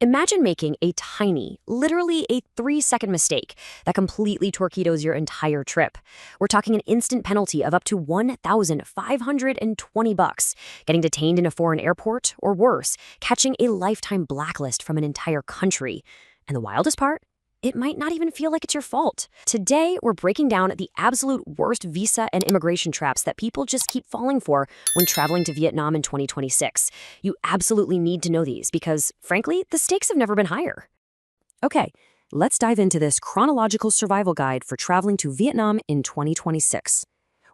Imagine making a tiny, literally a 3-second mistake that completely torpedoes your entire trip. We're talking an instant penalty of up to $1,520, getting detained in a foreign airport, or worse, catching a lifetime blacklist from an entire country. And the wildest part? It might not even feel like it's your fault. Today, we're breaking down the absolute worst visa and immigration traps that people just keep falling for when traveling to Vietnam in 2026. You absolutely need to know these because, frankly, the stakes have never been higher. Okay, let's dive into this chronological survival guide for traveling to Vietnam in 2026.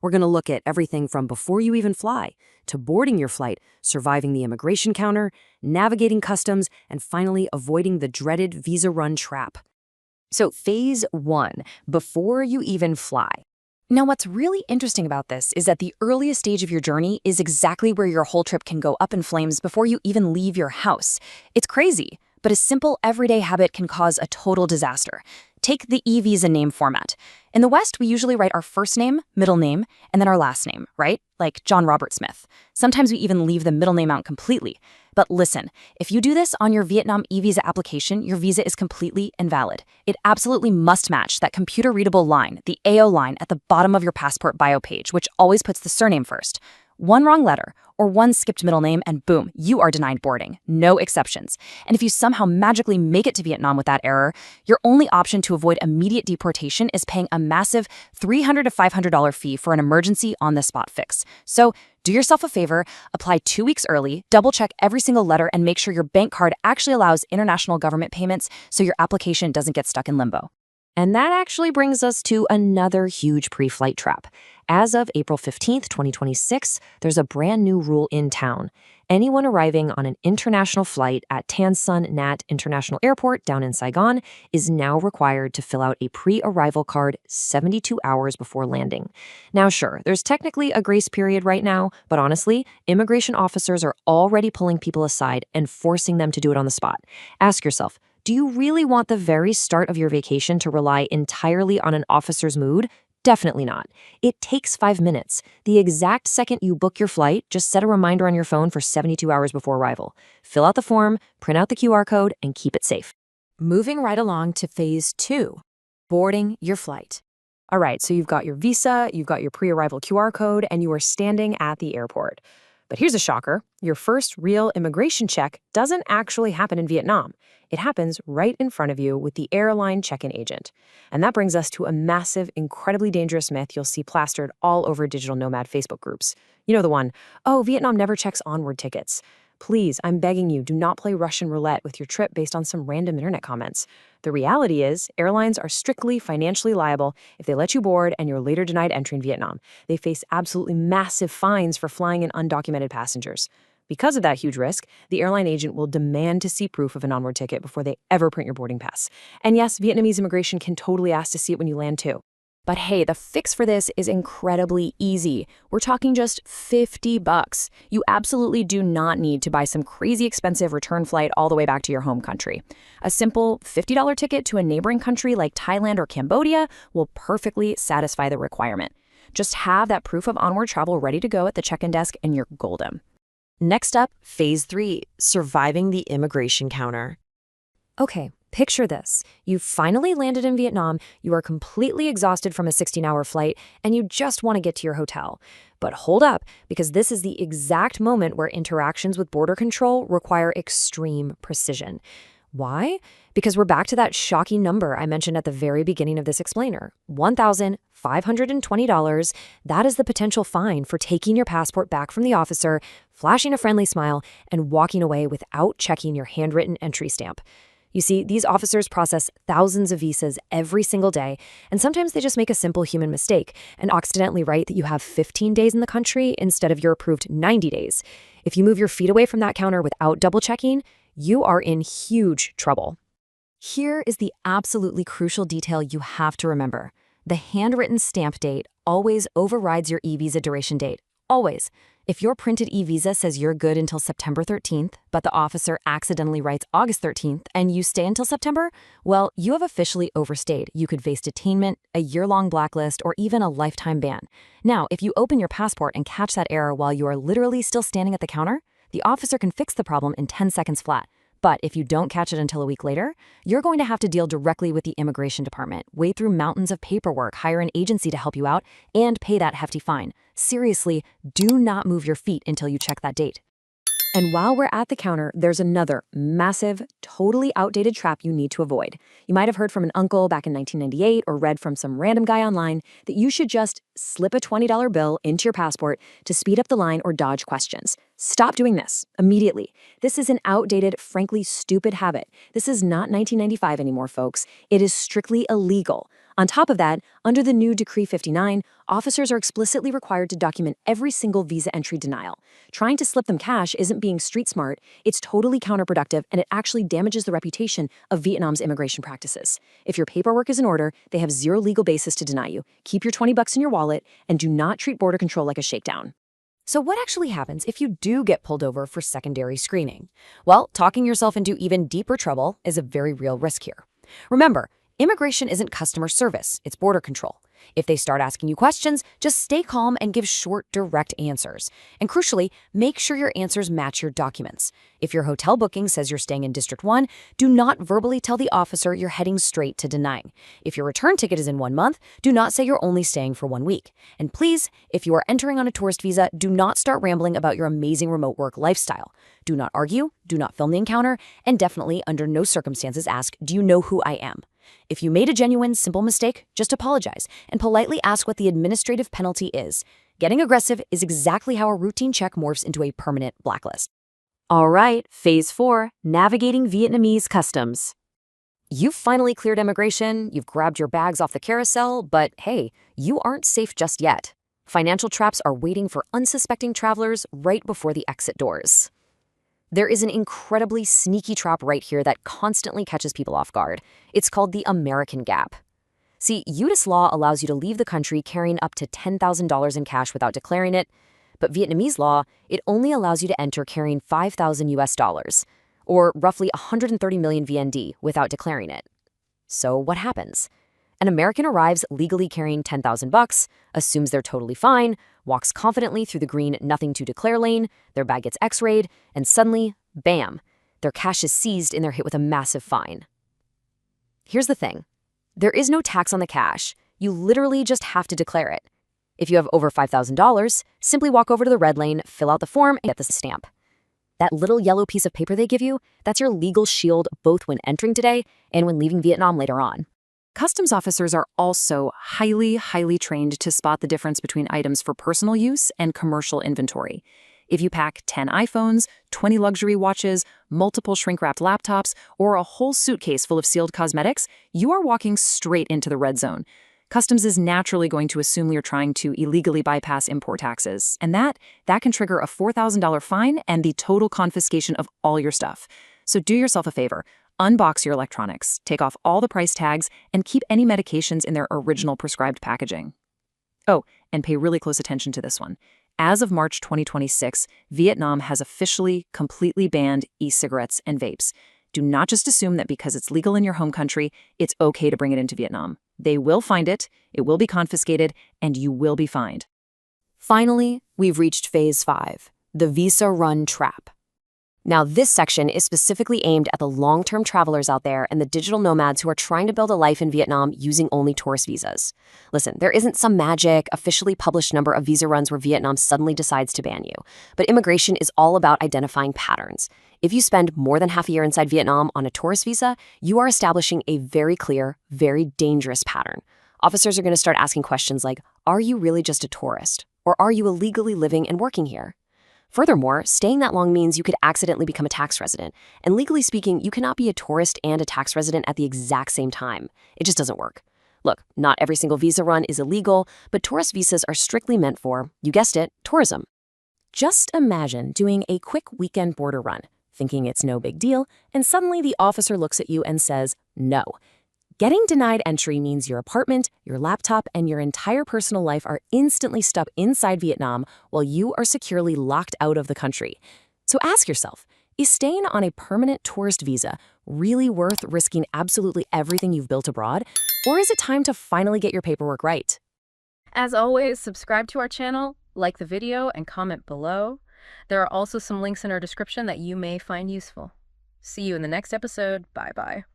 We're going to look at everything from before you even fly, to boarding your flight, surviving the immigration counter, navigating customs, and finally avoiding the dreaded visa run trap. So phase 1, before you even fly. Now, what's really interesting about this is that the earliest stage of your journey is exactly where your whole trip can go up in flames before you even leave your house. It's crazy, but a simple everyday habit can cause a total disaster. Take the e-visa name format. In the West, we usually write our first name, middle name, and then our last name, right? Like John Robert Smith. Sometimes we even leave the middle name out completely. But listen, if you do this on your Vietnam e-visa application, your visa is completely invalid. It absolutely must match that computer-readable line, the AO line at the bottom of your passport bio page, which always puts the surname first. One wrong letter or one skipped middle name and boom, you are denied boarding. No exceptions. And if you somehow magically make it to Vietnam with that error, your only option to avoid immediate deportation is paying a massive $300 to $500 fee for an emergency on-the-spot fix. So do yourself a favor, apply 2 weeks early, double-check every single letter, and make sure your bank card actually allows international government payments so your application doesn't get stuck in limbo. And that actually brings us to another huge pre-flight trap. As of April 15th, 2026, there's a brand new rule in town. Anyone arriving on an international flight at Tan Son Nhat International Airport down in Saigon is now required to fill out a pre-arrival card 72 hours before landing. Now, sure, there's technically a grace period right now, but honestly, immigration officers are already pulling people aside and forcing them to do it on the spot. Ask yourself, do you really want the very start of your vacation to rely entirely on an officer's mood? Definitely not. It takes 5 minutes. The exact second you book your flight, just set a reminder on your phone for 72 hours before arrival. Fill out the form, print out the QR code, and keep it safe. Moving right along to phase 2, boarding your flight. All right, so you've got your visa, you've got your pre-arrival QR code, and you are standing at the airport. But here's a shocker. Your first real immigration check doesn't actually happen in Vietnam. It happens right in front of you with the airline check-in agent. And that brings us to a massive, incredibly dangerous myth you'll see plastered all over digital nomad Facebook groups. You know the one, oh, Vietnam never checks onward tickets. Please, I'm begging you, do not play Russian roulette with your trip based on some random internet comments. The reality is, airlines are strictly financially liable if they let you board and you're later denied entry in Vietnam. They face absolutely massive fines for flying in undocumented passengers. Because of that huge risk, the airline agent will demand to see proof of an onward ticket before they ever print your boarding pass. And yes, Vietnamese immigration can totally ask to see it when you land too. But hey, the fix for this is incredibly easy. We're talking just $50. You absolutely do not need to buy some crazy expensive return flight all the way back to your home country. A simple $50 ticket to a neighboring country like Thailand or Cambodia will perfectly satisfy the requirement. Just have that proof of onward travel ready to go at the check-in desk and you're golden. Next up, phase 3, surviving the immigration counter. Okay, picture this. You've finally landed in Vietnam, you are completely exhausted from a 16-hour flight, and you just want to get to your hotel. But hold up, because this is the exact moment where interactions with border control require extreme precision. Why? Because we're back to that shocking number I mentioned at the very beginning of this explainer, $1,520. That is the potential fine for taking your passport back from the officer, flashing a friendly smile, and walking away without checking your handwritten entry stamp. You see, these officers process thousands of visas every single day, and sometimes they just make a simple human mistake and accidentally write that you have 15 days in the country instead of your approved 90 days. If you move your feet away from that counter without double-checking, you are in huge trouble. Here is the absolutely crucial detail you have to remember. The handwritten stamp date always overrides your e-visa duration date. Always. If your printed e-visa says you're good until September 13th, but the officer accidentally writes August 13th and you stay until September, well, you have officially overstayed. You could face detainment, a year-long blacklist, or even a lifetime ban. Now, if you open your passport and catch that error while you are literally still standing at the counter, the officer can fix the problem in 10 seconds flat. But if you don't catch it until a week later, you're going to have to deal directly with the immigration department, wade through mountains of paperwork, hire an agency to help you out, and pay that hefty fine. Seriously, do not move your feet until you check that date. And while we're at the counter, there's another massive, totally outdated trap you need to avoid. You might have heard from an uncle back in 1998 or read from some random guy online that you should just slip a $20 bill into your passport to speed up the line or dodge questions. Stop doing this immediately. This is an outdated, frankly stupid habit. This is not 1995 anymore, folks. It is strictly illegal. On top of that, under the new Decree 59, officers are explicitly required to document every single visa entry denial. Trying to slip them cash isn't being street smart, it's totally counterproductive, and it actually damages the reputation of Vietnam's immigration practices. If your paperwork is in order, they have zero legal basis to deny you. Keep your $20 in your wallet, and do not treat border control like a shakedown. So what actually happens if you do get pulled over for secondary screening? Well, talking yourself into even deeper trouble is a very real risk here. Remember, immigration isn't customer service, it's border control. If they start asking you questions, just stay calm and give short, direct answers. And crucially, make sure your answers match your documents. If your hotel booking says you're staying in District 1, do not verbally tell the officer you're heading straight to denying. If your return ticket is in 1 month, do not say you're only staying for 1 week. And please, if you are entering on a tourist visa, do not start rambling about your amazing remote work lifestyle. Do not argue, do not film the encounter, and definitely, under no circumstances, ask, "Do you know who I am?" If you made a genuine, simple mistake, just apologize and politely ask what the administrative penalty is. Getting aggressive is exactly how a routine check morphs into a permanent blacklist. All right, Phase 4, navigating Vietnamese customs. You've finally cleared immigration, you've grabbed your bags off the carousel, but hey, you aren't safe just yet. Financial traps are waiting for unsuspecting travelers right before the exit doors. There is an incredibly sneaky trap right here that constantly catches people off guard. It's called the American Gap. See, U.S. law allows you to leave the country carrying up to $10,000 in cash without declaring it, but Vietnamese law, it only allows you to enter carrying 5,000 US dollars, or roughly 130 million VND, without declaring it. So what happens? An American arrives legally carrying 10,000 bucks, assumes they're totally fine, walks confidently through the green nothing to declare lane, their bag gets x-rayed, and suddenly, bam, their cash is seized and they're hit with a massive fine. Here's the thing. There is no tax on the cash. You literally just have to declare it. If you have over $5,000, simply walk over to the red lane, fill out the form, and get the stamp. That little yellow piece of paper they give you, that's your legal shield both when entering today and when leaving Vietnam later on. Customs officers are also highly trained to spot the difference between items for personal use and commercial inventory. If you pack 10 iPhones, 20 luxury watches, multiple shrink-wrapped laptops, or a whole suitcase full of sealed cosmetics, you are walking straight into the red zone. Customs is naturally going to assume you're trying to illegally bypass import taxes, and that can trigger a $4,000 fine and the total confiscation of all your stuff. So do yourself a favor. Unbox your electronics, take off all the price tags, and keep any medications in their original prescribed packaging. Oh, and pay really close attention to this one. As of March 2026, Vietnam has officially completely banned e-cigarettes and vapes. Do not just assume that because it's legal in your home country, it's okay to bring it into Vietnam. They will find it, it will be confiscated, and you will be fined. Finally, we've reached Phase 5, the visa run trap. Now, this section is specifically aimed at the long-term travelers out there and the digital nomads who are trying to build a life in Vietnam using only tourist visas. Listen, there isn't some magic, officially published number of visa runs where Vietnam suddenly decides to ban you. But immigration is all about identifying patterns. If you spend more than half a year inside Vietnam on a tourist visa, you are establishing a very clear, very dangerous pattern. Officers are going to start asking questions like, are you really just a tourist? Or are you illegally living and working here? Furthermore, staying that long means you could accidentally become a tax resident. And legally speaking, you cannot be a tourist and a tax resident at the exact same time. It just doesn't work. Look, not every single visa run is illegal, but tourist visas are strictly meant for, you guessed it, tourism. Just imagine doing a quick weekend border run, thinking it's no big deal, and suddenly the officer looks at you and says, no. Getting denied entry means your apartment, your laptop, and your entire personal life are instantly stuck inside Vietnam while you are securely locked out of the country. So ask yourself, is staying on a permanent tourist visa really worth risking absolutely everything you've built abroad? Or is it time to finally get your paperwork right? As always, subscribe to our channel, like the video, and comment below. There are also some links in our description that you may find useful. See you in the next episode. Bye bye.